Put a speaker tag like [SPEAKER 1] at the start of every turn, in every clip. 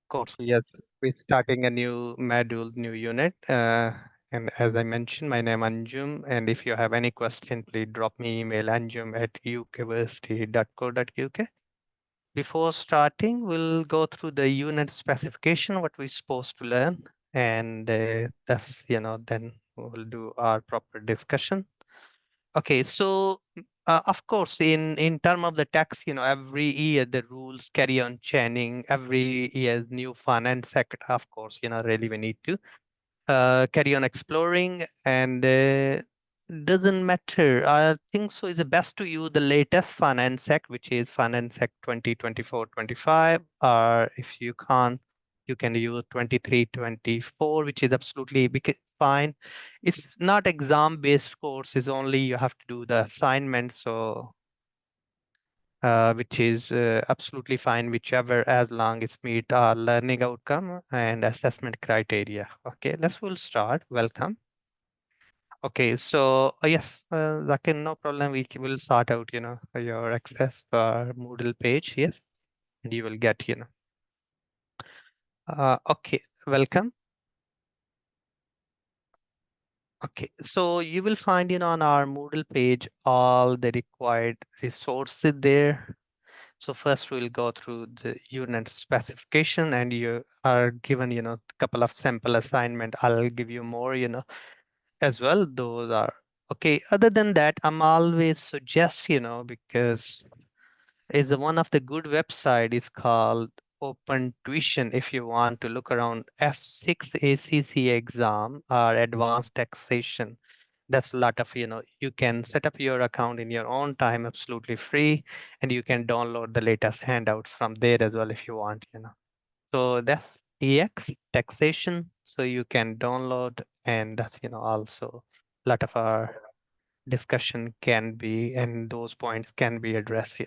[SPEAKER 1] course, yes, we're starting a new module, new unit. And as I mentioned, my name Anjum. And if you have any question, please drop me email anjum@ukversity.co.uk. Before starting, we'll go through the unit specification, what we're supposed to learn. And then we'll do our proper discussion. Okay, so of course, in term of the tax, every year the rules carry on changing. Every year, new finance sector, of course, really we need to carry on exploring, and doesn't matter. I think so. It's best to use the latest Finance Act, which is Finance Act 2024-25, or if you can't, you can use 23-24, which is absolutely fine. It's not exam-based course. It's only you have to do the assignment. So which is absolutely fine, whichever, as long as meet our learning outcome and assessment criteria. Okay, we'll start. Welcome. Okay, so yes, Zakir, no problem. We will start out, your access for Moodle page here, and you will get, okay, welcome. Okay, so you will find, on our Moodle page, all the required resources there. So first we'll go through the unit specification, and you are given, a couple of sample assignment. I'll give you more, as well. Those are okay. Other than that, I'm always suggest, because is one of the good website is called Open Tuition. If you want to look around F6 ACC exam or advanced taxation, that's a lot of, you can set up your account in your own time, absolutely free, and you can download the latest handouts from there as well if you want, So that's EX taxation. So you can download, and that's, also a lot of our discussion can be, and those points can be addressed,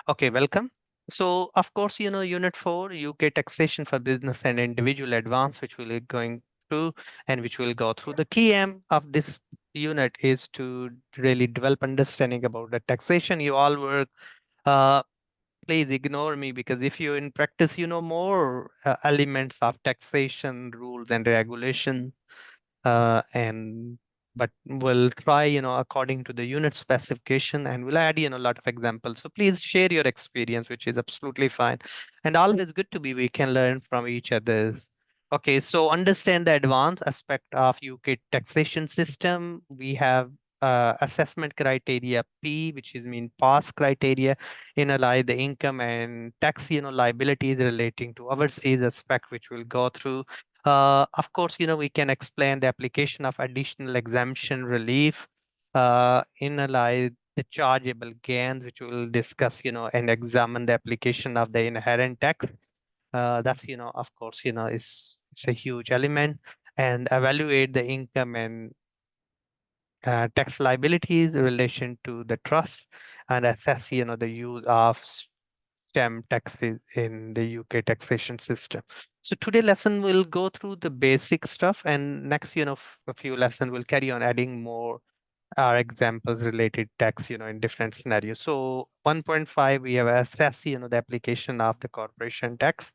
[SPEAKER 1] Okay, welcome. So, of course, Unit 4, UK taxation for business and individual advance, which we'll be going through and which will go through. The key aim of this unit is to really develop understanding about the taxation. You all work, uh, please ignore me, because if you in practice, you know more elements of taxation rules and regulation, and but we'll try, according to the unit specification, and we'll add, a lot of examples. So please share your experience, which is absolutely fine. And always good to be, we can learn from each other's. Okay, so understand the advanced aspect of UK taxation system. We have assessment criteria P, which is mean pass criteria, analyze the income and tax, liabilities relating to overseas aspect, which we'll go through. Of course, we can explain the application of additional exemption relief, analyze the chargeable gains, which we'll discuss, and examine the application of the inherent tax. That's, of course, it's a huge element, and evaluate the income and tax liabilities in relation to the trust, and assess, the use of stamp taxes in the UK taxation system. So today lesson will go through the basic stuff, and next, a few lessons will carry on adding more examples related tax, in different scenarios. So 1.5, we have assess, the application of the corporation tax,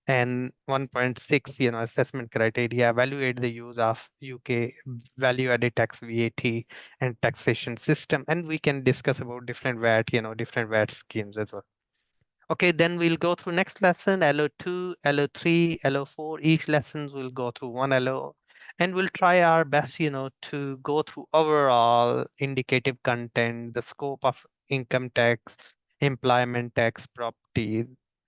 [SPEAKER 1] and 1.6, assessment criteria, evaluate the use of UK value added tax VAT and taxation system, and we can discuss about different VAT, different VAT schemes as well. Okay, then we'll go through next lesson, LO2, LO3, LO4. Each lessons will go through one LO, and we'll try our best, to go through overall indicative content, the scope of income tax, employment tax, property,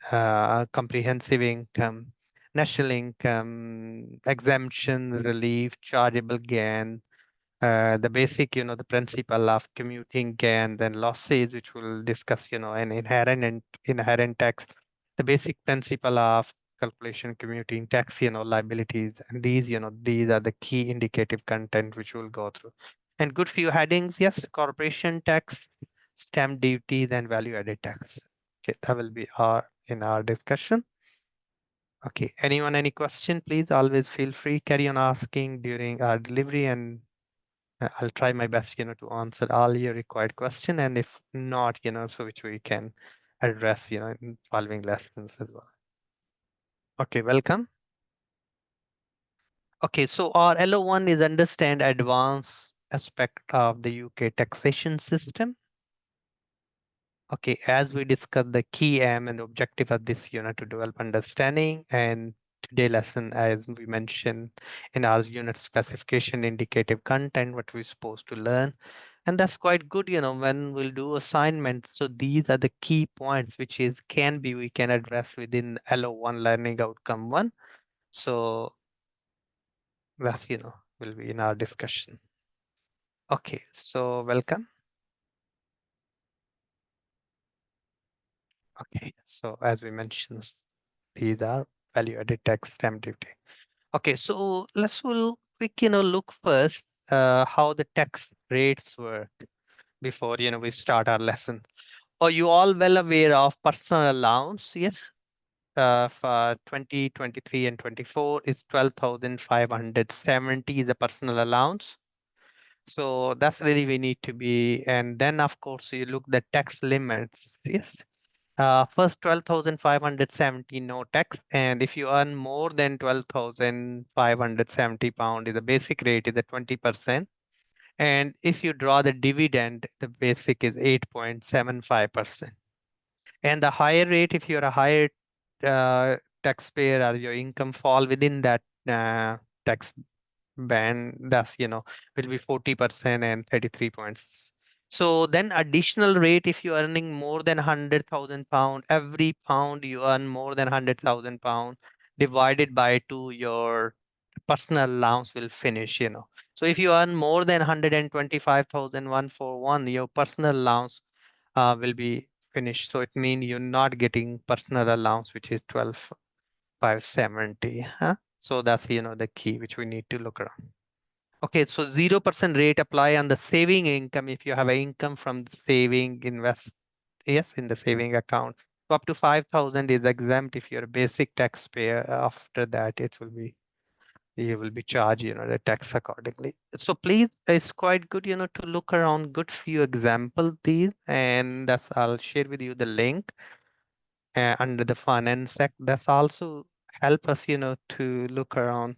[SPEAKER 1] comprehensive income, national income, exemption, relief, chargeable gain, the basic, the principle of commuting gain, then losses, which we'll discuss, and inherent tax, the basic principle of calculation commuting tax, liabilities, and these are the key indicative content which we'll go through. And good few headings, yes, corporation tax, stamp duties, and value added tax. Okay, that will be in our discussion. Okay, anyone, any question, please always feel free, carry on asking during our delivery, and I'll try my best, to answer all your required question, and if not, so which we can address, in following lessons as well. Okay, welcome. Okay, so our LO1 is understand advanced aspect of the UK taxation system. Okay, as we discussed the key aim and objective of this unit to develop understanding, and today lesson, as we mentioned in our unit specification, indicative content, what we're supposed to learn. And that's quite good, when we'll do assignments. So these are the key points, which is we can address within LO1 learning outcome one. So that's, will be in our discussion. Okay, so welcome. Okay, so as we mentioned, these are value-added tax stamp duty. Okay, so we'll quick, look first how the tax rates work before, we start our lesson. Are you all well aware of personal allowance? Yes. For 2023 and 24 is 12,570 is the personal allowance. So that's really we need to be, and then of course you look the tax limits. Yes. First 12,570 no tax, and if you earn more than 12,570 pound, is the basic rate is the 20%. And if you draw the dividend, the basic is 8.75%. And the higher rate, if you're a higher taxpayer or your income fall within that tax band, that's will be 40% and 33 points. So then additional rate, if you're earning more than 100,000 pound, every pound you earn more than 100,000 pound divided by two, your personal allowance will finish. So if you earn more than 125,141, your personal allowance will be finished. So it means you're not getting personal allowance, which is 12,570. Huh? So that's the key which we need to look around. Okay, so 0% rate apply on the saving income if you have an income from the saving invest, yes, in the saving account. So up to 5,000 is exempt if you're a basic taxpayer. After that, it will be you will be charged, the tax accordingly. So please, it's quite good, to look around good few example these, and that's I'll share with you the link under the finance sec. That's also help us, to look around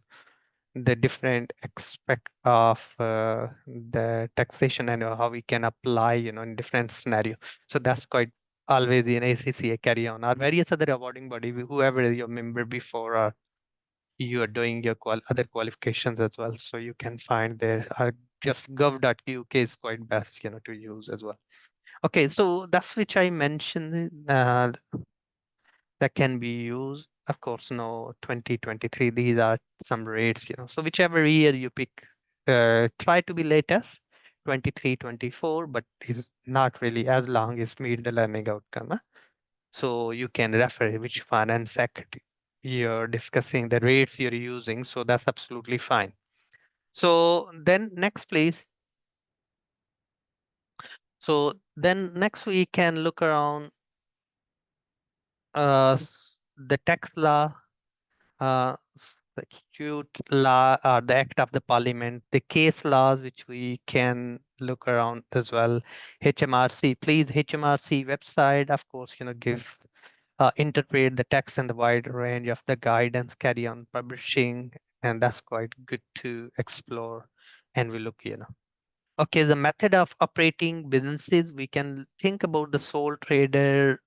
[SPEAKER 1] the different aspect of the taxation and how we can apply, in different scenario. So that's quite always in ACCA carry on or various other awarding body, whoever is your member before or you are doing your other qualifications as well. So you can find there just gov.uk is quite best, to use as well. Okay, so that's which I mentioned that can be used. Of course, no 2023. These are some rates, So whichever year you pick, try to be latest 23, 24, but is not really as long as meet the learning outcome. Huh? So you can refer which finance act you're discussing, the rates you're using. So that's absolutely fine. So then next, please. So then next we can look around the tax law, statute law, the act of the parliament, the case laws which we can look around as well. HMRC, please, HMRC website, of course, give interpret the text and the wide range of the guidance carry on publishing, and that's quite good to explore. And we look, Okay, the method of operating businesses, we can think about the sole trader,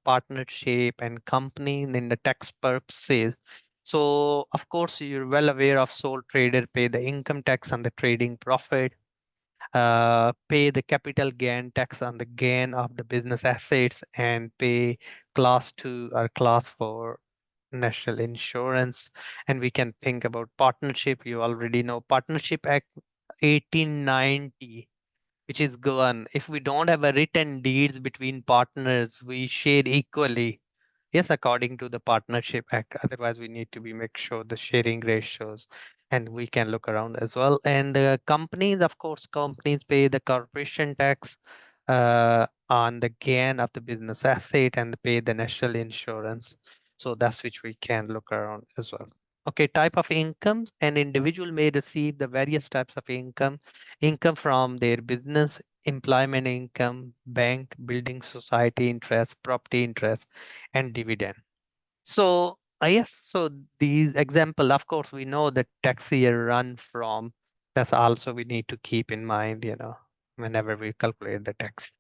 [SPEAKER 1] partnership, and company in the tax purposes. So, of course, you're well aware of sole trader pay the income tax on the trading profit, pay the capital gain tax on the gain of the business assets, and pay class 2 or class 4 national insurance. And we can think about partnership. You already know Partnership Act 1890, which is govern. If we don't have a written deeds between partners, we share equally. Yes, according to the Partnership Act. Otherwise, we need to be make sure the sharing ratios, and we can look around as well. And the companies, of course, companies pay the corporation tax on the gain of the business asset and pay the national insurance. So that's which we can look around as well. Okay, type of incomes. An individual may receive the various types of income from their business, employment income, bank, building society interest, property interest, and dividend. So Yes, so these example, of course, we know the tax year run from. That's also we need to keep in mind, whenever we calculate the tax.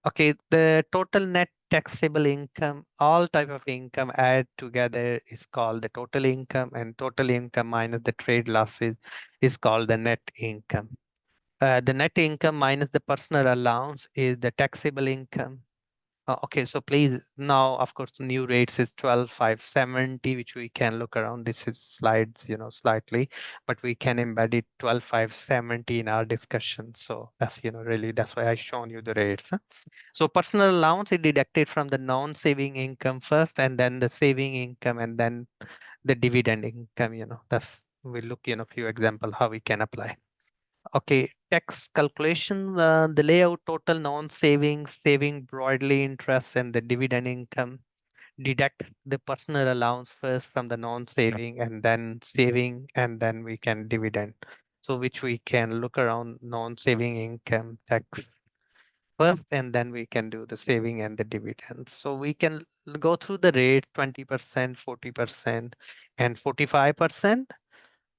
[SPEAKER 1] Okay, the total net taxable income, all type of income add together is called the total income, and total income minus the trade losses is called the net income. The net income minus the personal allowance is the taxable income. Okay, so please now, of course, the new rates is 12,570, which we can look around. This is slides, slightly, but we can embed it 12,570 in our discussion. So that's, really, that's why I shown you the rates. Huh? So personal allowance is deducted from the non-saving income first, and then the saving income, and then the dividend income, that's, we look, few example how we can apply. Okay, tax calculation, the layout total non-saving, saving broadly interest and the dividend income. Deduct the personal allowance first from the non-saving and then saving, and then we can dividend. So which we can look around non-saving income tax first, and then we can do the saving and the dividend. So we can go through the rate 20%, 40%, and 45%,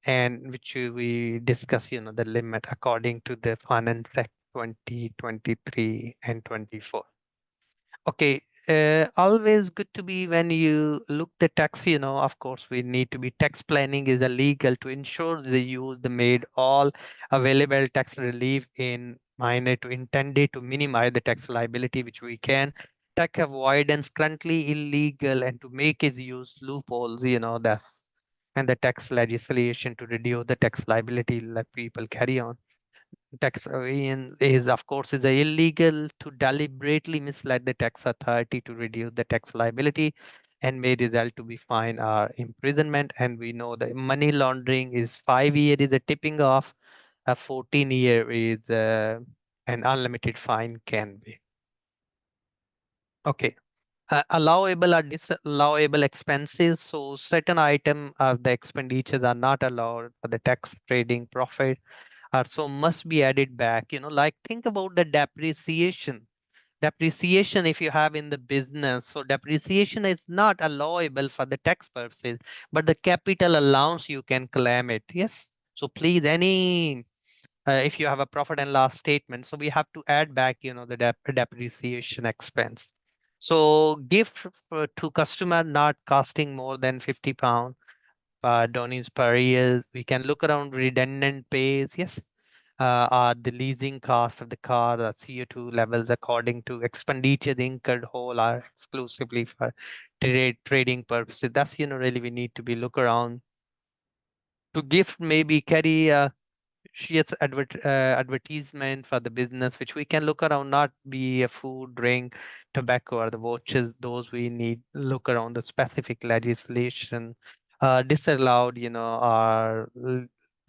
[SPEAKER 1] and which we discuss, the limit according to the Finance Act 2023 and 24. Okay, always good to be when you look the tax, of course, we need to be tax planning is illegal to ensure the use the made all available tax relief in mind to intended to minimize the tax liability, which we can. Tax avoidance currently illegal and to make its use loopholes, that's and the tax legislation to reduce the tax liability like people carry on. Tax avoidance is, of course, is illegal to deliberately mislead the tax authority to reduce the tax liability and may result to be fine or imprisonment. And we know that money laundering is 5 year is a tipping off, a 14 year is an unlimited fine can be. Okay. Allowable or disallowable expenses. So certain item of the expenditures are not allowed for the tax trading profit so must be added back, like think about the depreciation if you have in the business. So depreciation is not allowable for the tax purposes, but the capital allowance you can claim it. Yes, so please if you have a profit and loss statement, so we have to add back, the depreciation expense. So gift to customer not costing more than £50 dollars per year. We can look around redundant pays. Yes, are the leasing cost of the car, the CO2 levels according to expenditure incurred whole are exclusively for trading purposes. That's, really we need to be look around to gift maybe carry a shares advertisement for the business, which we can look around, not be a food, drink, tobacco, or the watches. Those we need look around the specific legislation disallowed, are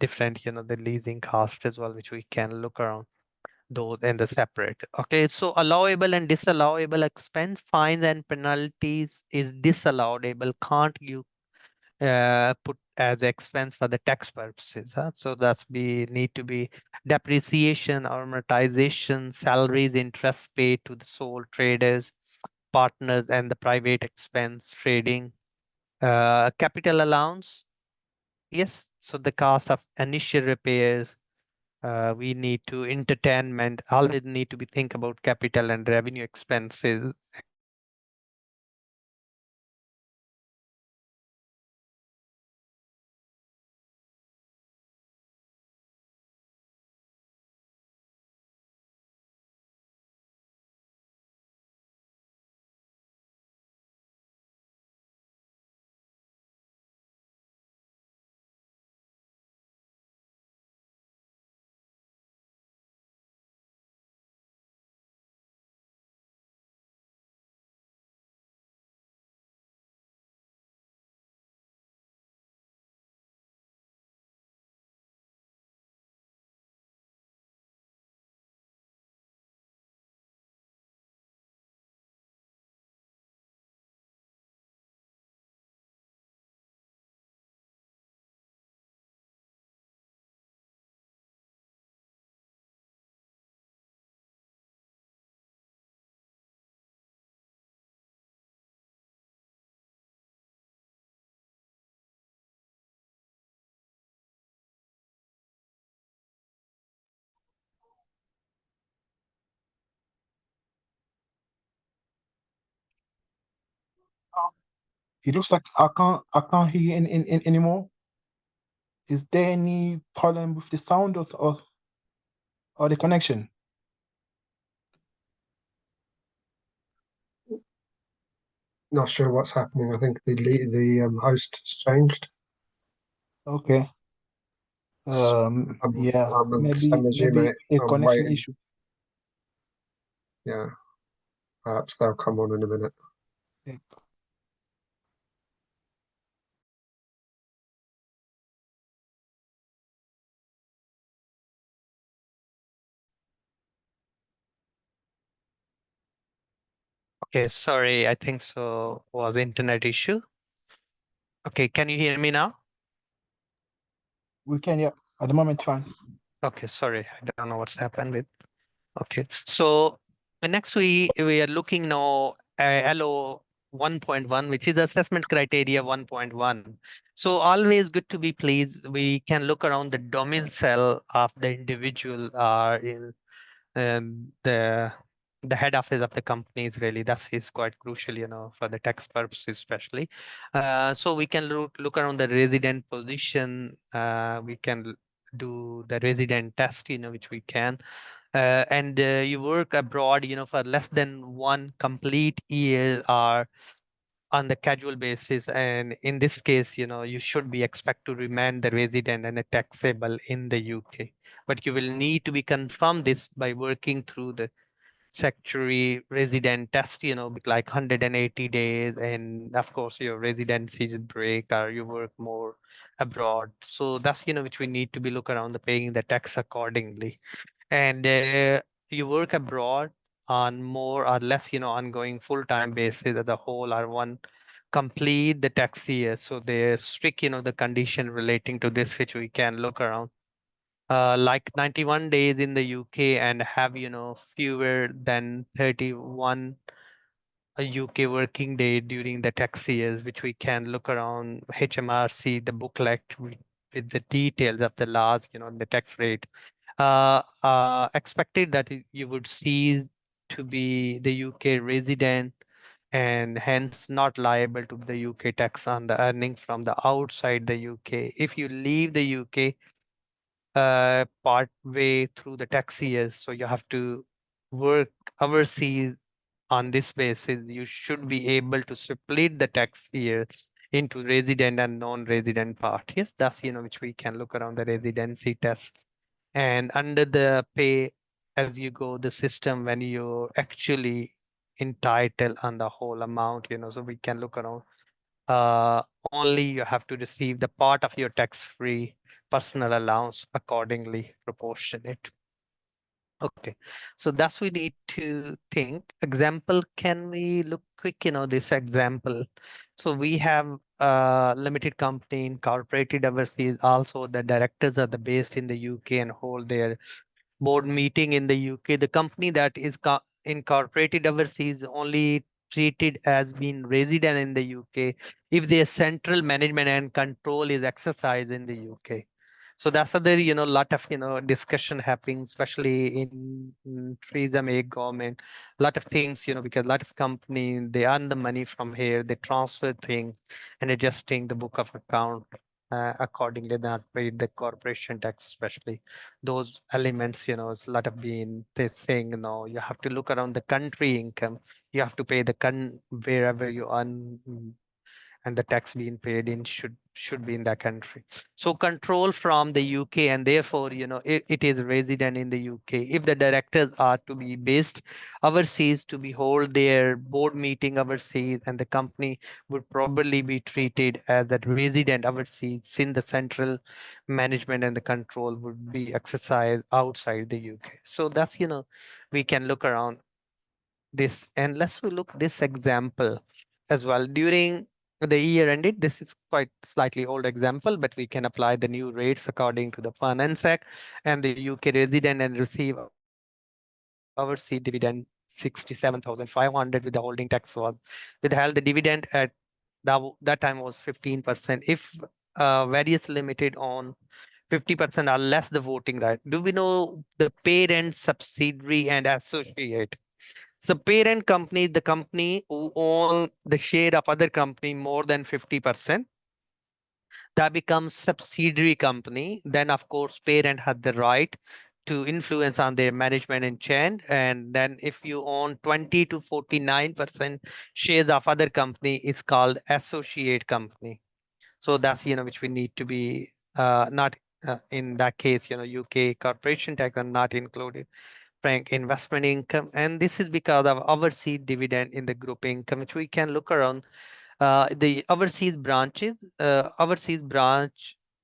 [SPEAKER 1] different, the leasing cost as well, which we can look around those and the separate. Okay, so allowable and disallowable expense fines and penalties is disallowable. Can't you put as expense for the tax purposes? Huh? So that's be need to be depreciation, amortization, salaries, interest paid to the sole traders, partners, and the private expense trading. Capital allowance. Yes, so the cost of initial repairs, we need to entertainment always need to be think about capital and revenue expenses
[SPEAKER 2] It looks like I can't hear you in anymore. Is there any problem with the sound or the connection?
[SPEAKER 3] Not sure what's happening. I think the host has changed.
[SPEAKER 2] Okay. Yeah,
[SPEAKER 3] I'm
[SPEAKER 2] maybe
[SPEAKER 3] assuming
[SPEAKER 2] a
[SPEAKER 3] I'm
[SPEAKER 2] connection
[SPEAKER 3] waiting.
[SPEAKER 2] issue.
[SPEAKER 3] Yeah, perhaps they'll come on in a minute.
[SPEAKER 2] Yeah.
[SPEAKER 1] Okay, sorry, I think so was internet issue. Okay, can you hear me now?
[SPEAKER 2] We can, yeah. At the moment, fine.
[SPEAKER 1] Okay, sorry, I don't know what's happened with. Okay, so next we are looking now LO 1.1, which is assessment criteria 1.1. So always good to be pleased. We can look around the domicile of the individual in the head office of the company is really that is quite crucial, for the tax purposes especially. So we can look around the resident position. We can do the resident test, which we can. And you work abroad, for less than one complete year or on the casual basis. And in this case, you should be expect to remain the resident and a taxable in the UK. But you will need to be confirmed this by working through the statutory resident test, with like 180 days. And of course, your residency break or you work more abroad. So that's, which we need to be look around the paying the tax accordingly. And you work abroad on more or less, ongoing full-time basis as a whole or one complete the tax year. So they're strict, the condition relating to this, which we can look around. Like 91 days in the UK and have, fewer than 31 a UK working day during the tax years, which we can look around HMRC, the booklet with the details of the laws, the tax rate. Expected that you would see to be the UK resident and hence not liable to the UK tax on the earnings from the outside the UK. If you leave the UK part way through the tax years, so you have to work overseas on this basis, you should be able to split the tax years into resident and non-resident part. Yes, that's which we can look around the residency test. And under the pay as you go, the system when you actually entitle on the whole amount, so we can look around. Uh, Only you have to receive the part of your tax-free personal allowance accordingly proportionate. Okay, so that's we need to think. Example, can we look quick, this example? So we have a limited company incorporated overseas. Also, the directors are the based in the UK and hold their board meeting in the UK. The company that is incorporated overseas only treated as being resident in the UK if their central management and control is exercised in the UK. So that's other, lot of, discussion happening, especially in Theresa May government. A lot of things, because a lot of companies, they earn the money from here, they transfer things and adjusting the book of account accordingly, not paid the corporation tax, especially those elements, it's a lot of being they saying, you have to look around the country income. You have to pay the wherever you earn, and the tax being paid in should be in that country. So control from the UK, and therefore, it is resident in the UK. If the directors are to be based overseas to be hold their board meeting overseas, and the company would probably be treated as a resident overseas since the central management and the control would be exercised outside the UK. So that's, we can look around this. And let's we look this example as well. During the year ended, this is quite slightly old example, but we can apply the new rates according to the Finance Act. And the UK resident and receive overseas dividend 67,500 with the holding tax was withheld. The dividend at that time was 15%. If various limited on 50% or less the voting right. Do we know the parent, subsidiary, and associate? So parent company is the company who own the share of other company more than 50%. That becomes subsidiary company. Then of course parent had the right to influence on their management and change. And then if you own 20 to 49% shares of other company is called associate company. So that's which we need to be not in that case, UK corporation tax are not included. Frank investment income, and this is because of overseas dividend in the group income, which we can look around. The overseas branch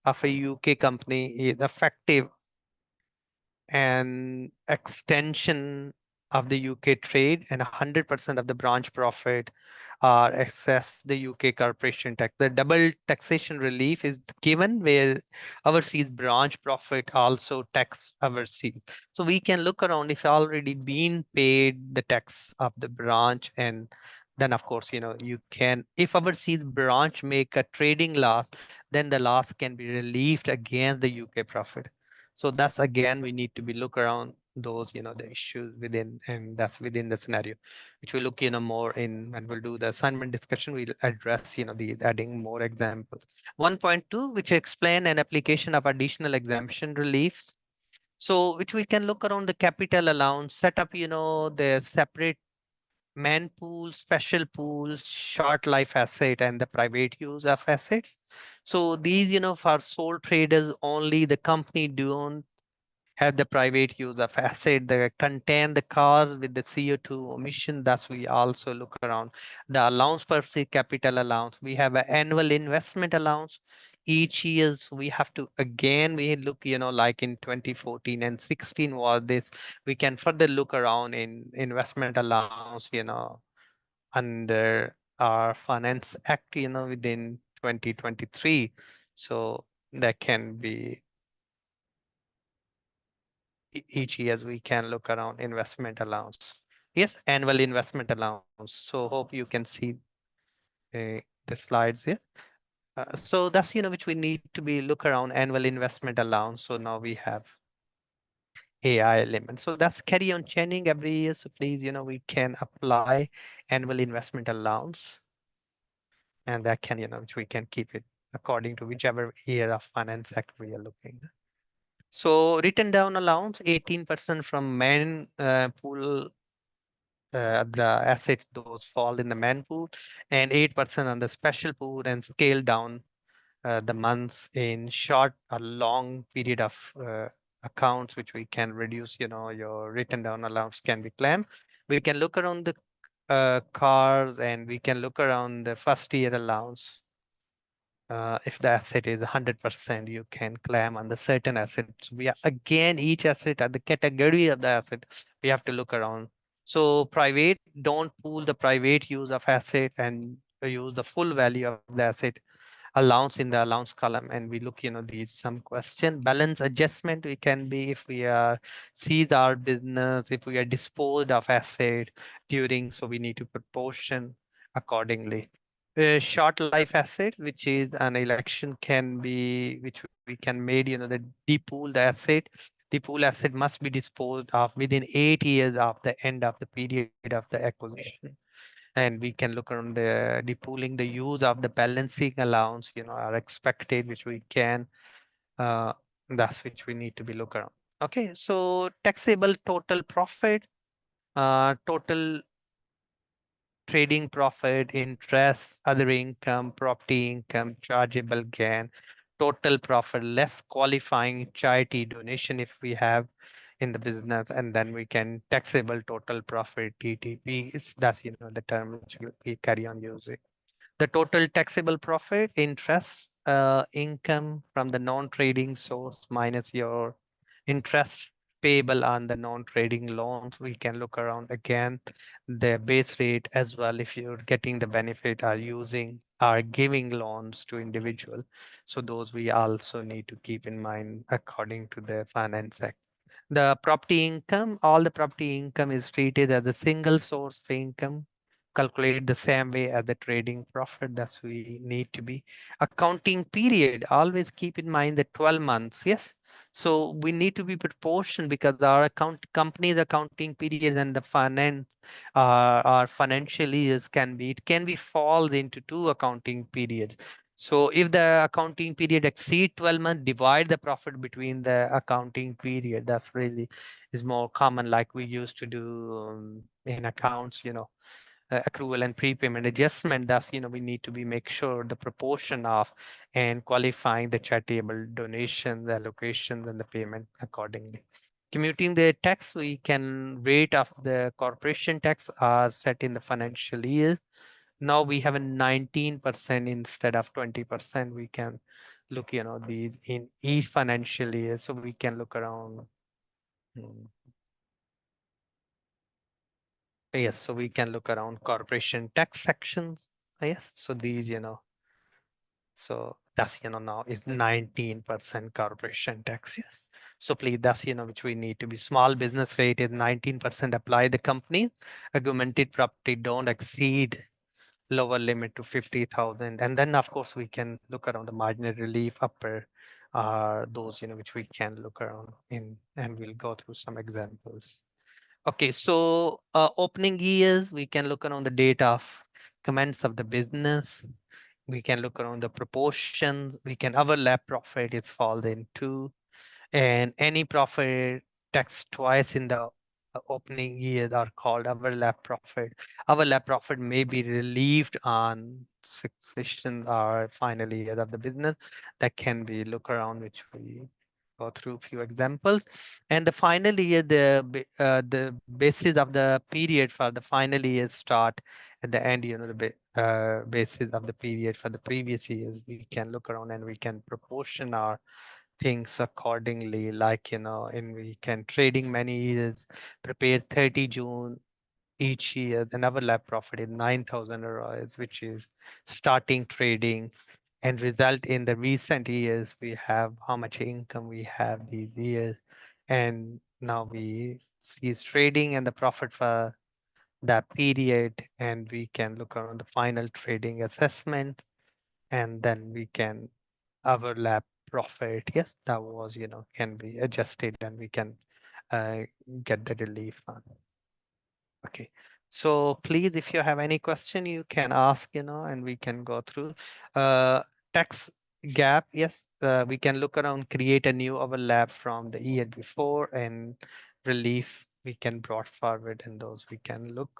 [SPEAKER 1] of a UK company is effective an extension of the UK trade, and 100% of the branch profit are access the UK corporation tax. The double taxation relief is given where overseas branch profit also tax overseas. So we can look around if already been paid the tax of the branch, and then of course you can, if overseas branch make a trading loss, then the loss can be relieved against the UK profit. So that's again, we need to be look around those, the issues within, and that's within the scenario, which we look, more in when we'll do the assignment discussion, we'll address, these adding more examples. 1.2, which explain an application of additional exemption reliefs. So which we can look around the capital allowance, set up, the separate man pool, special pool, short life asset, and the private use of assets. So these, for sole traders only, the company don't have the private use of asset that contain the cars with the CO2 emission. Thus, we also look around the allowance per se capital allowance. We have an annual investment allowance. Each years we have to, again, we look, like in 2014 and 16 was this, we can further look around in investment allowance, under our Finance Act, within 2023. So that can be each year we can look around investment allowance. Yes, annual investment allowance. So hope you can see the slides here. So that's which we need to be look around annual investment allowance. So now we have AI element. So that's carry on changing every year. So please, we can apply annual investment allowance, and that can, which we can keep it according to whichever year of finance act we are looking. So written down allowance, 18% from main pool, the assets, those fall in the main pool, and 8% on the special pool, and scale down the months in short or long period of accounts, which we can reduce, your written down allowance can be claimed. We can look around the cars, and we can look around the first year allowance. If the asset is 100%, you can claim on the certain assets. We are again, each asset at the category of the asset, we have to look around. So private, don't pool the private use of asset and use the full value of the asset allowance in the allowance column. And we look, these some question balance adjustment. We can be if we are seize our business, if we are disposed of asset during, so we need to proportion accordingly. Short life asset, which is an election can be, which we can made, the depool the asset. The pool asset must be disposed of within 8 years of the end of the period of the acquisition. And we can look on the pooling, the use of the balancing allowance, are expected, which we can, uh, that's which we need to be look around. Okay, so taxable total profit, total trading profit, interest, other income, property income, chargeable gain, total profit less qualifying charity donation if we have in the business, and then we can taxable total profit TTP. That's the term which we carry on using. The total taxable profit, interest, income from the non-trading source minus your interest payable on the non-trading loans. We can look around again the base rate as well. If you're getting the benefit are using are giving loans to individual. So those we also need to keep in mind according to the Finance Act. The property income, all the property income is treated as a single source of income, calculated the same way as the trading profit. That's we need to be. Accounting period, always keep in mind the 12 months. Yes. So we need to be proportion because our company's accounting periods and the finance our financial years can be falls into two accounting periods. So if the accounting period exceed 12 months, divide the profit between the accounting period. That's really is more common, like we used to do in accounts, accrual and prepayment adjustment. That's, we need to be make sure the proportion of and qualifying the charitable donations, the allocations, and the payment accordingly. Commuting the tax, we can rate of the corporation tax are set in the financial year. Now we have a 19% instead of 20%. We can look, these in each financial year. So we can look around. hmm, Yes, so we can look around corporation tax sections. Yes, so these, so that's, now is 19% corporation tax. Yes. So please, that's, which we need to be. Small business rate is 19% apply the company. Augmented property don't exceed lower limit to 50,000. And then of course we can look around the marginal relief upper those, which we can look around in, and we'll go through some examples. Okay, so opening years, we can look around the date of commence of the business. We can look around the proportions. We can overlap profit is fall into, and any profit tax twice in the opening years are called overlap profit. Overlap profit may be relieved on succession or final year of the business. That can be look around, which we go through a few examples. And the final year, the basis of the period for the final year start at the end, the basis of the period for the previous years. We can look around and we can proportion our things accordingly, like, and we can trading many years, prepare 30 June each year. The overlap profit is 9,000 euros, which is starting trading, and result in the recent years we have how much income we have these years, and now we see trading and the profit for that period, and we can look around the final trading assessment, and then we can overlap profit. Yes, that was, can be adjusted, and we can uh, get the relief on. Okay, so please, if you have any question, you can ask, and we can go through. Uh, Tax gap, yes, we can look around, create a new overlap from the year before, and relief we can brought forward, and those we can look.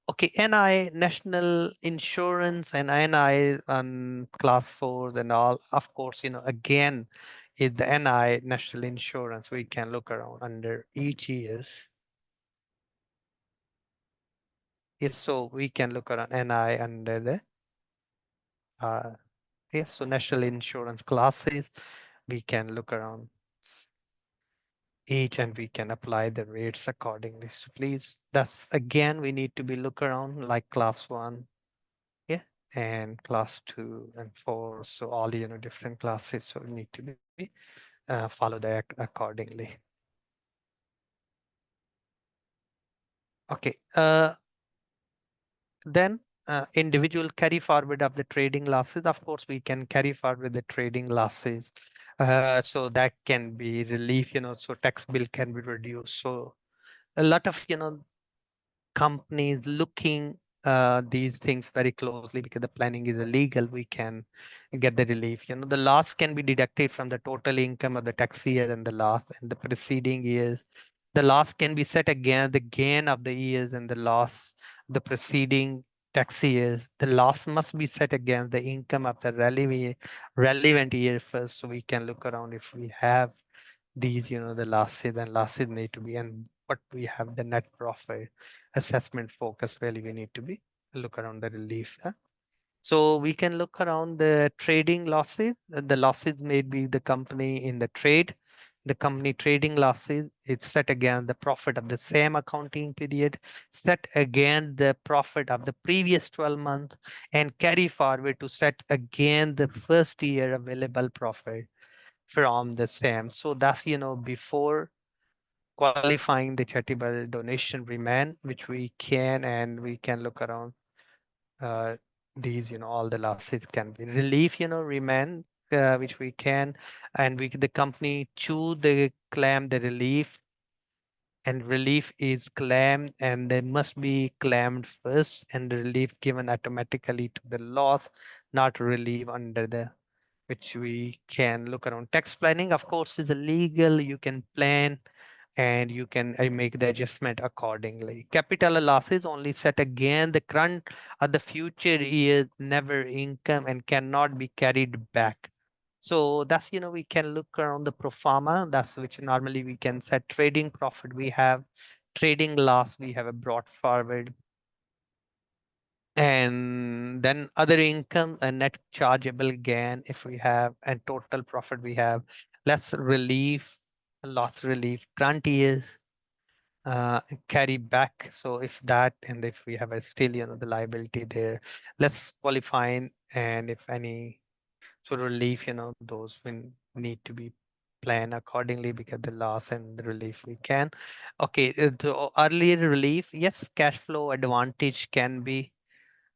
[SPEAKER 1] Okay, NI, national insurance, and NI on class fours and all, of course, again, is the NI national insurance. We can look around under each years. Yes, so we can look around NI under the yes, so national insurance classes. We can look around each, and we can apply the rates accordingly. So please, that's again, we need to be look around like class one, yeah, and class two and four. So all the different classes. So we need to be follow that accordingly. Okay. Then individual carry forward of the trading losses. Of course, we can carry forward the trading losses. So that can be relief, so tax bill can be reduced. So a lot of, companies looking these things very closely, because the planning is illegal. We can get the relief. The loss can be deducted from the total income of the tax year and the loss in the preceding years. The loss can be set against the gain of the years and the loss the preceding tax years. The loss must be set against the income of the relevant year first. So we can look around if we have these, the losses, and losses need to be, and what we have the net profit assessment focus, really we need to be look around the relief. So we can look around the trading losses. The losses may be the company in the trade. The company trading losses, it's set against the profit of the same accounting period, set against the profit of the previous 12 months, and carry forward to set again the first year available profit from the same. So that's, before qualifying the charitable donation remain, which we can, and we can look around uh, these, all the losses can be relief, remain. which we can, and the company choose the claim the relief, and relief is claimed, and they must be claimed first, and the relief given automatically to the loss, not relief under the, which we can look around. Tax planning, of course, is illegal. You can plan and you can make the adjustment accordingly. Capital losses only set again the current or the future years never income and cannot be carried back. So that's, we can look around the pro forma. That's which normally we can set trading profit. We have trading loss. We have a brought forward, and then other income and net chargeable gain. If we have and total profit, we have less relief, loss relief, current years carry back. So if that, and if we have a still, the liability there, less qualifying, and if any sort of relief, those will need to be planned accordingly, because the loss and the relief we can. Okay, the earlier relief, yes, cash flow advantage can be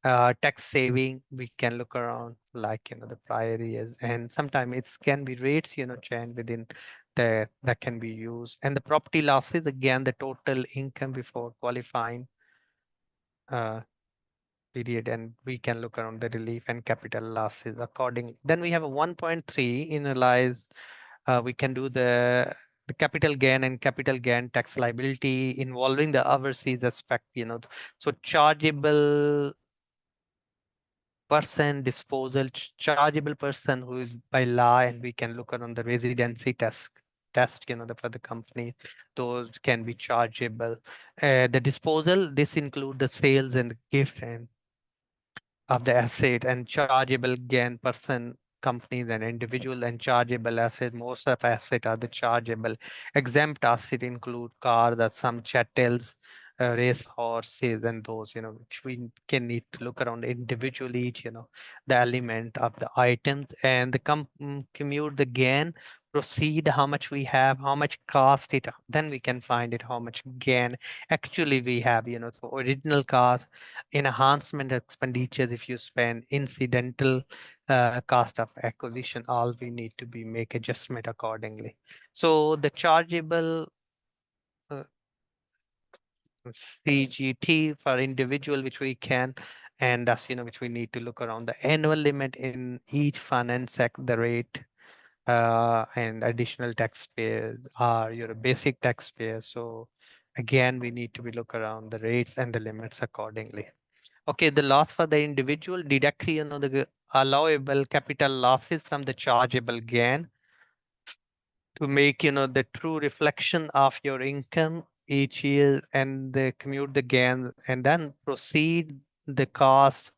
[SPEAKER 1] tax saving. We can look around like, the prior years, and sometimes it can be rates, change within the that can be used. And the property losses, again, the total income before qualifying uh, period, and we can look around the relief and capital losses according. Then we have a 1.3 analyze. We can do the capital gain and capital gain tax liability involving the overseas aspect, so chargeable person disposal, chargeable person who is by law, and we can look on the residency test, for the company, those can be chargeable. The disposal, this include the sales and the gift and of the asset, and chargeable gain person, companies and individual, and chargeable asset, most of asset are the chargeable. Exempt asset include cars, that some chattels, race horses, and those, which we can need to look around individually each, the element of the items, and the commute the gain, proceed, how much we have, how much cost it, then we can find it how much gain actually we have, so original cost, enhancement expenditures, if you spend incidental cost of acquisition, all we need to be make adjustment accordingly. So the chargeable uh, CGT for individual, which we can, and that's, which we need to look around the annual limit in each fund and set the rate, and additional taxpayers are your basic taxpayers. So again, we need to be look around the rates and the limits accordingly. Okay, the loss for the individual, deduct, the allowable capital losses from the chargeable gain to make, the true reflection of your income each year, and the commute the gain, and then proceed the cost.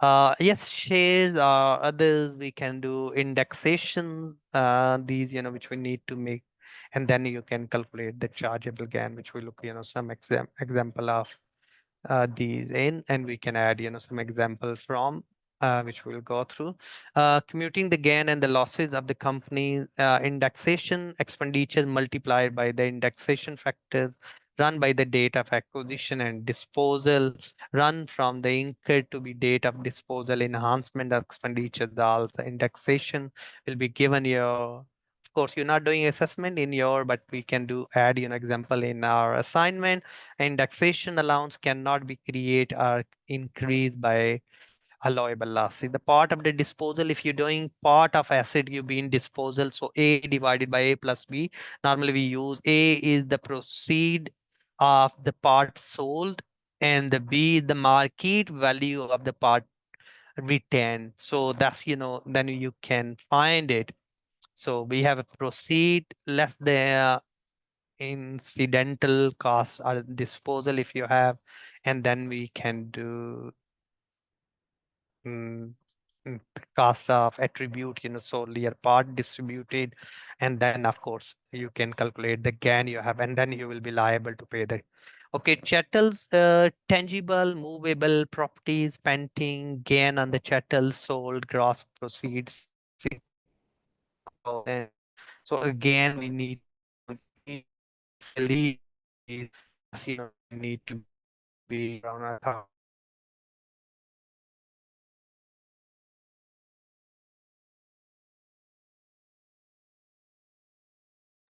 [SPEAKER 1] Yes, shares or others, we can do indexation, these, which we need to make, and then you can calculate the chargeable gain, which we look, some example of these in, and we can add, some example from which we'll go through. Commuting the gain and the losses of the company, indexation expenditures multiplied by the indexation factors run by the date of acquisition, and disposal run from the incurred to be date of disposal. Enhancement of expenditures, also indexation will be given your, of course you're not doing assessment in your, but we can do add, example in our assignment. Indexation allowance cannot be created or increased by allowable loss. See, the part of the disposal, if you're doing part of asset, you be in disposal. So A divided by A plus B. Normally we use A is the proceed of the part sold, and the B is the market value of the part retained. So that's, then you can find it. So we have a proceed less the incidental cost or disposal if you have, and then we can do mm, cost of attribute, solely a part distributed, and then of course you can calculate the gain you have, and then you will be liable to pay the. Okay, chattels, tangible, movable properties, painting, gain on the chattels sold, gross proceeds 60,000. So again, we need to look around if we leave these, that's, we need to be around 1,000.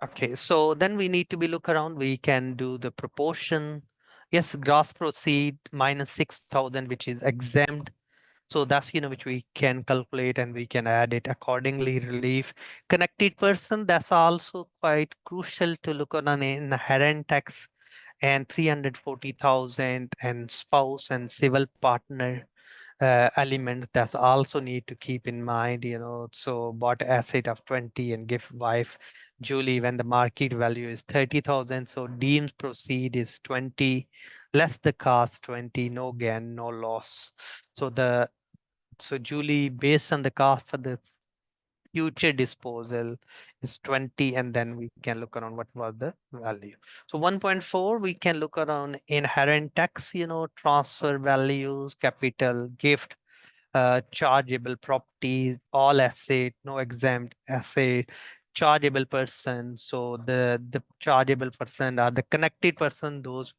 [SPEAKER 1] Okay, so then we need to be look around. We can do the proportion. Yes, gross proceed minus 6,000, which is exempt. So that's, which we can calculate and we can add it accordingly. Relief. Connected person, that's also quite crucial to look on an inherent tax, and 340,000, and spouse and civil partner element that's also need to keep in mind. So bought asset of 20 and give wife Julie when the market value is 30,000. So deemed proceed is 20, less the cost 20, no gain, no loss. So Julie, based on the cost for the future disposal is 20, and then we can look around what was the value. So 1.4, we can look around inherent tax, transfer values, capital, gift, chargeable properties, all asset, no exempt asset, chargeable person. So the chargeable person are the connected person, those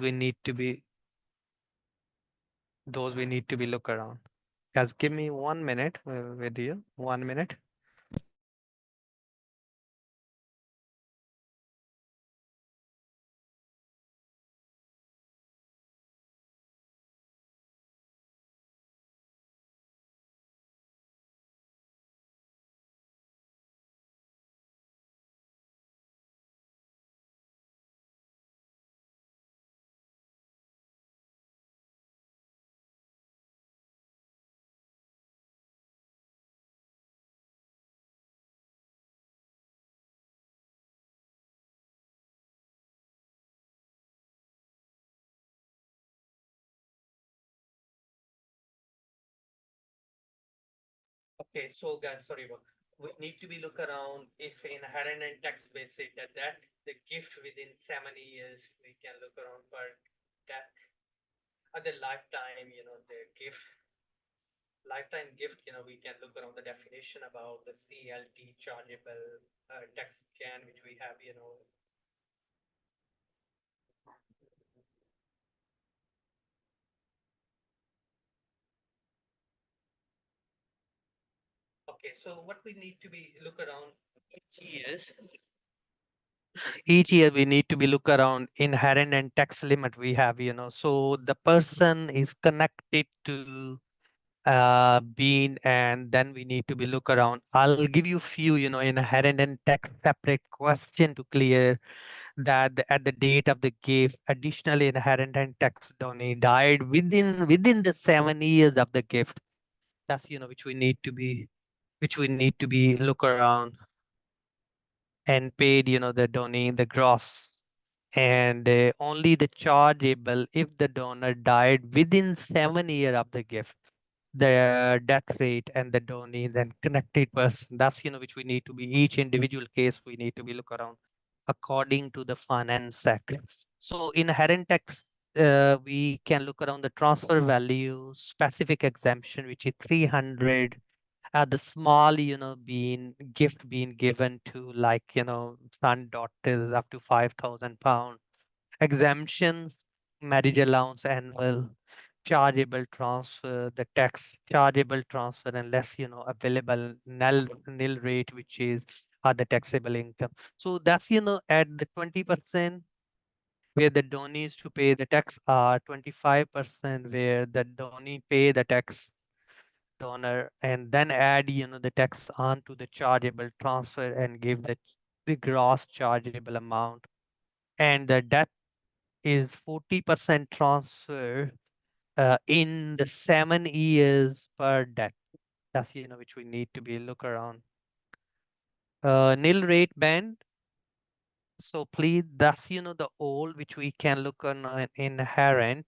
[SPEAKER 1] we need to be look around. Guys, give me 1 minute with you. 1 minute. Okay, so guys, sorry about. We need to be look around if inherent and tax basic that the gift within 7 years we can look around for that other lifetime, the gift lifetime gift, we can look around the definition about the CLT chargeable tax can which we have, Okay, so what we need to be look around each year we need to be look around inherent and tax limit we have, so the person is connected to being, and then we need to be look around. I'll give you few, inherent and tax separate question to clear that at the date of the gift, additionally inherent and tax donee died within the 7 years of the gift. That's, which we need to be look around and paid, the donee, the gross, and only the chargeable if the donor died within 7 years of the gift, the death rate and the donee and connected person. That's, which we need to be each individual case we need to be look around according to the finance act. So inherent tax, we can look around the transfer value specific exemption which is 300, the small, being gift being given to, like, son daughters up to 5,000 pounds. Exemptions, marriage allowance, annual, chargeable transfer, the tax chargeable transfer, unless, available nil rate, which is other taxable income. So that's, at the 20% where the donors to pay the tax are 25% where the donee pay the tax donor, and then add, the tax onto the chargeable transfer and give the gross chargeable amount. And the debt is 40% transfer in the 7 years per debt. That's, which we need to be look around. Nil rate band. So please, that's, the old which we can look on an inherent.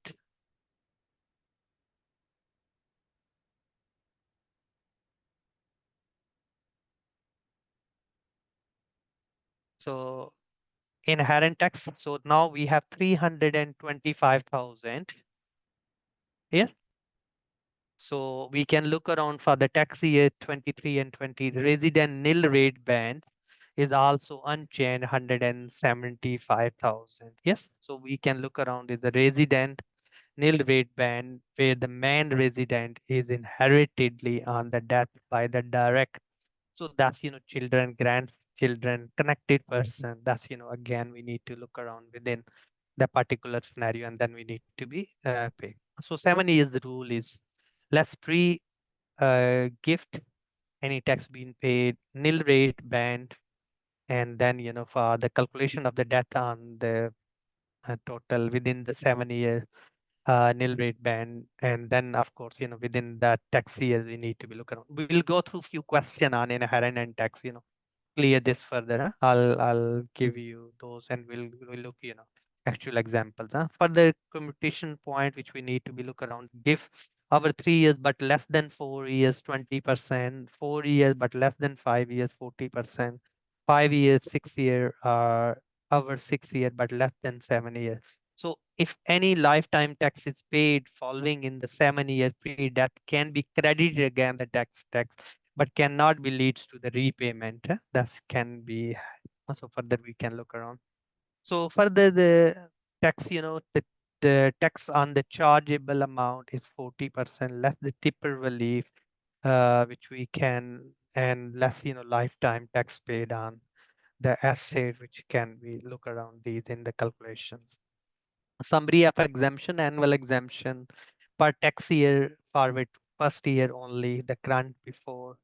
[SPEAKER 1] So inherent tax. So now we have 325,000. Yeah. So we can look around for the tax year 23 and 20. Resident nil rate band is also unchanged, 175,000. Yes. So we can look around is the resident nil rate band where the main resident is inheritedly on the death by the direct So that's, children, grandchildren, connected person. That's, again, we need to look around within the particular scenario, and then we need to be paid. So 7 years, the rule is less pre gift, any tax being paid, nil rate band, and then, for the calculation of the debt on the total within the 7 year nil rate band, and then of course, within that tax year we need to be looking. We will go through few questions on inherent and tax, clear this further. I'll give you those, and we'll look, actual examples. Further commutation point which we need to be look around. Give over 3 years but less than 4 years, 20%. 4 years but less than 5 years, 40%. 5 years, 6 year, over 6 year but less than 7 years. So if any lifetime tax is paid following in the 7 year period, that can be credited again the tax, but cannot be leads to the repayment. That can be also further we can look around. So further the tax, the tax on the chargeable amount is 40% less the tipper relief, which we can, and less, lifetime tax paid on the asset, which can be look around these in the calculations. Summary of exemption, annual exemption per tax year forward, first year only, the grant before.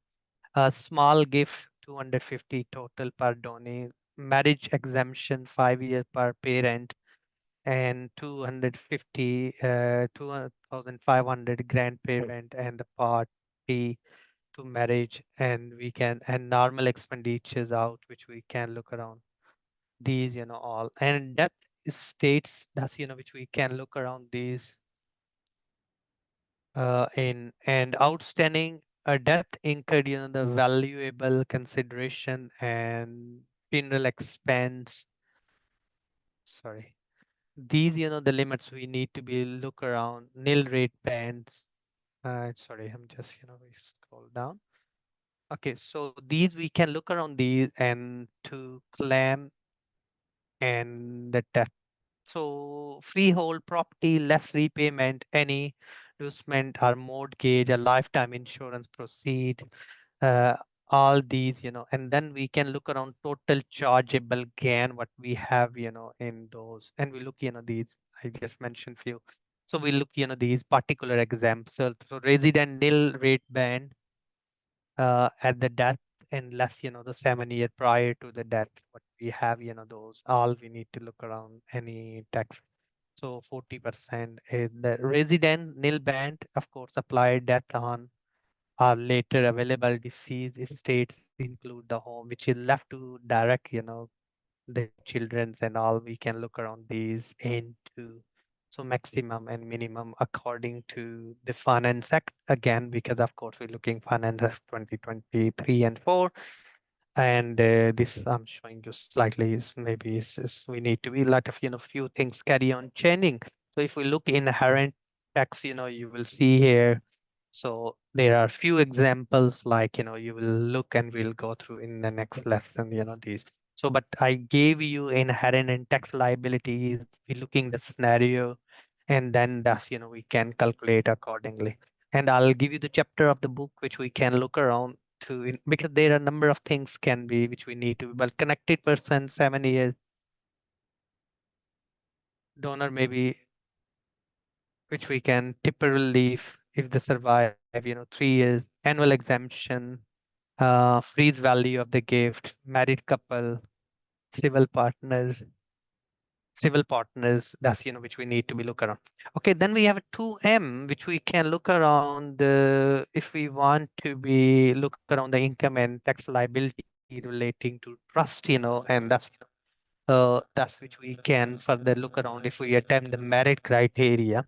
[SPEAKER 1] A small gift, 250 total per donee. Marriage exemption, 5 year per parent, and 250, 2,500 grandparent and the party to marriage. And we can, and normal expenditures out, which we can look around these, all. And death states, that's, which we can look around these in, and outstanding a death incurred, the valuable consideration and funeral expense. Sorry, these, the limits we need to be look around. Nil rate bands. Sorry, I'm just, we scroll down. Okay, so these we can look around these and to claim and the death. So freehold property, less repayment, any inducement or mortgage, a lifetime insurance proceed, uh, all these, and then we can look around total chargeable gain, what we have, in those, and we look, these, I just mentioned few. So we look, these particular examples. So resident nil rate band at the death, and less, the 7 year prior to the death, what we have, those, all we need to look around any tax. So 40% is the resident nil band, of course, applied death on or later available disease states include the home, which is left to direct, the children's and all. We can look around these into, so maximum and minimum according to the Finance Act again, because of course we're looking Finance Act 2023 and 4. And this I'm showing you slightly is maybe is we need to be a lot of, few things carry on changing. So if we look inherent tax, you will see here. So there are few examples like, you will look and we'll go through in the next lesson, these. So, but I gave you inherent and tax liabilities. We're looking the scenario, and then that's, we can calculate accordingly. And I'll give you the chapter of the book, which we can look around to, because there are a number of things can be, which we need to, well, connected person, 7 years, donor maybe, which we can tipper relief if they survive, 3 years, annual exemption, freeze value of the gift, married couple, civil partners, that's, which we need to be look around. Okay, then we have a 2M, which we can look around if we want to be look around the income and tax liability relating to trust, and that's which we can further look around if we attempt the merit criteria.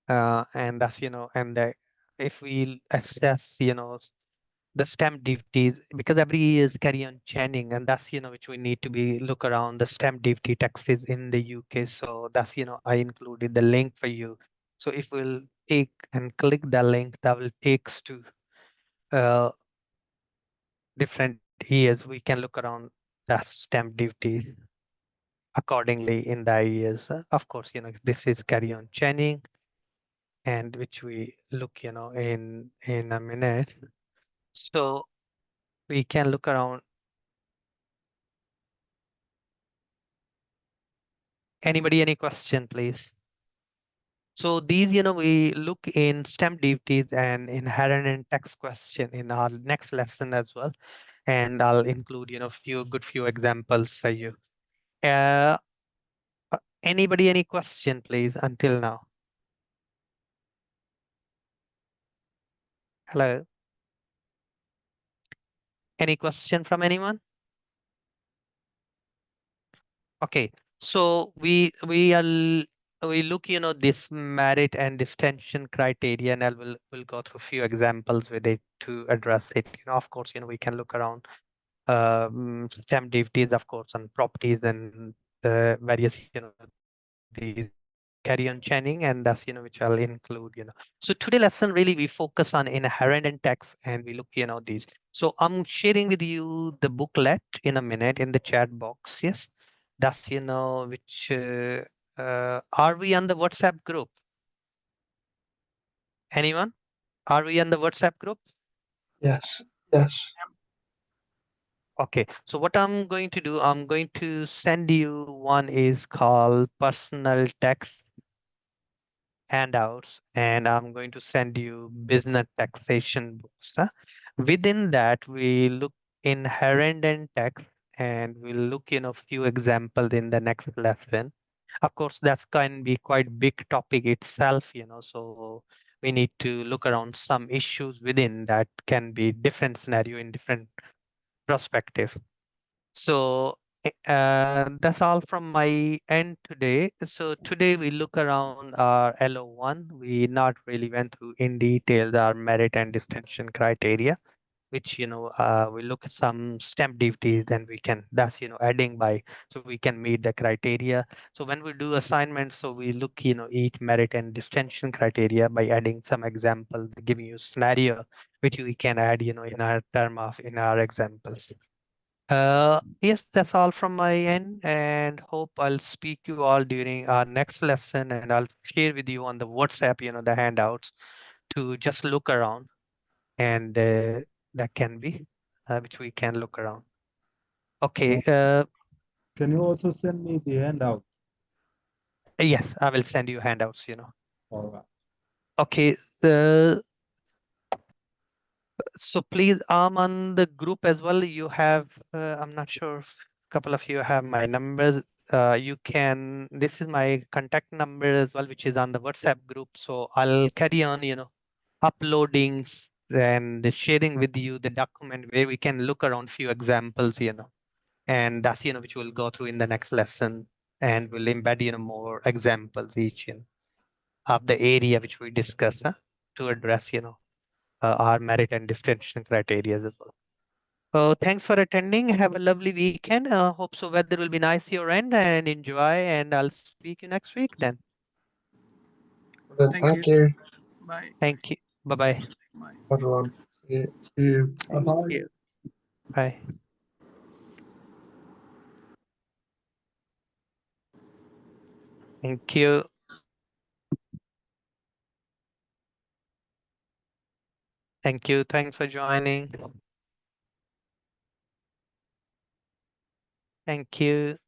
[SPEAKER 1] And that's, and if we assess, the stamp duties, because every year is carry on changing, and that's, which we need to be look around the stamp duty taxes in the UK. So that's, I included the link for you. So if we'll take and click the link, that will takes to different years. We can look around the stamp duty accordingly in the years. Of course, this is carry on changing, and which we look, in a minute. So We can look around. Anybody, any question, please? So these, we look in stamp duties and inherent and tax question in our next lesson as well. And I'll include, few examples for you. Uh, Anybody, any question, please, until now? Hello? Any question from anyone? Okay, so we look, this merit and distinction criteria, and we'll go through a few examples with it to address it. Of course, we can look around stamp duties, of course, on properties and various, these carry on chaining, and that's which I'll include. So today lesson really we focus on inherent and tax, and we look these. So I'm sharing with you the booklet in a minute in the chat box. Yes, that's which are we on the WhatsApp group? Anyone? Are we on the WhatsApp group?
[SPEAKER 3] Yes. Yes.
[SPEAKER 1] Okay, so what I'm going to do, I'm going to send you one is called personal tax handouts, and I'm going to send you business taxation books. Within that, we look inherent and tax, and we'll look few examples in the next lesson. Of course, that's can be quite big topic itself, so we need to look around some issues within that can be different scenario in different perspective. So that's all from my end today. So today we look around our LO1. We not really went through in detail our merit and distinction criteria, which we look at some stamp duties, and we can that's adding by, so we can meet the criteria. So when we do assignments, so we look each merit and distinction criteria by adding some examples, giving you scenario which we can add in our term of in our examples. Yes, that's all from my end, and hope I'll speak you all during our next lesson, and I'll share with you on the WhatsApp, the handouts to just look around, and that can be which we can look around. Okay.
[SPEAKER 4] Can you also send me the handouts?
[SPEAKER 1] Yes, I will send you handouts.
[SPEAKER 4] All right.
[SPEAKER 1] Okay. So please, on the group as well. You have, I'm not sure if a couple of you have my numbers. You can, this is my contact number as well, which is on the WhatsApp group. So I'll carry on, uploading and sharing with you the document where we can look around few examples, and that's, which we'll go through in the next lesson, and we'll embed, more examples each, of the area which we discuss to address, our merit and distinction criteria as well. Thanks for attending. Have a lovely weekend. Hope so weather will be nice your end, and enjoy. And I'll speak you next week then.
[SPEAKER 3] Thank you,
[SPEAKER 5] Bye.
[SPEAKER 1] Thank you. Bye-bye.
[SPEAKER 5] Bye.
[SPEAKER 3] everyone. See you.
[SPEAKER 1] Thank you. Bye. Thank you. Thank you. Thanks for joining. Thank you.